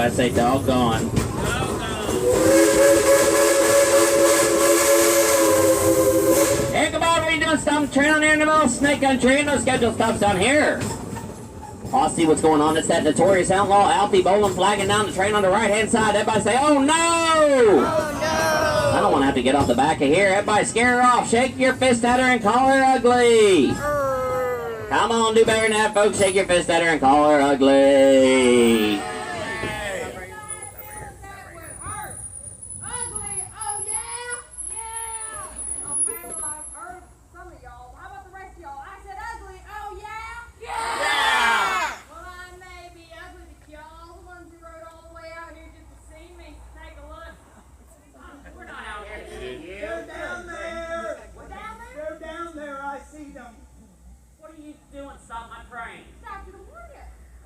I say doggone. Hey, come on, what are you doing? Stop the train on here in the middle of Snake Country. No scheduled stops down here. I'll see what's going on. It's that notorious outlaw Alfie Boland flagging down the train on the right-hand side. Everybody say, oh no! Oh no! I don't want to have to get off the back of here. Everybody scare her off. Shake your fist at her and call her ugly. Come on, do better than that, folks. Shake your fist at her and call her ugly.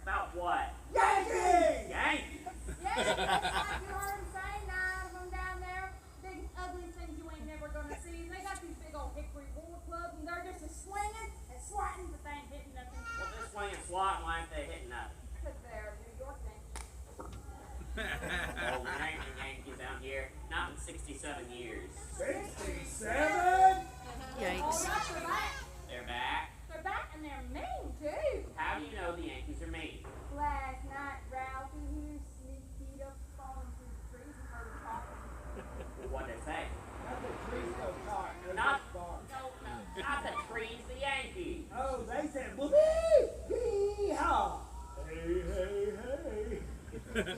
About what? Yankees! Yankees? Yeah, you heard him say 9 of them down there. Big ugly things you ain't never gonna see. They got these big old hickory wool clubs and they're just a swinging and swatting, but they ain't hitting nothing. Well, they're swinging swat. Why ain't they hitting nothing? Because they're New York Yankees. Well, there ain't any Yankees down here. Not in 67 years. 67? Oh, Yikes. yes, they're back. They're back. They're back and they're mean too. How do you know the Yankees are mean? Last night, Ralphie here sneaked up, falling through the trees and heard him talking. What'd they say? Not the trees go talk. They're Not, just bark. no, not the trees, the Yankees. Oh, they said, whoopee, hee-haw. Hey, hey, hey.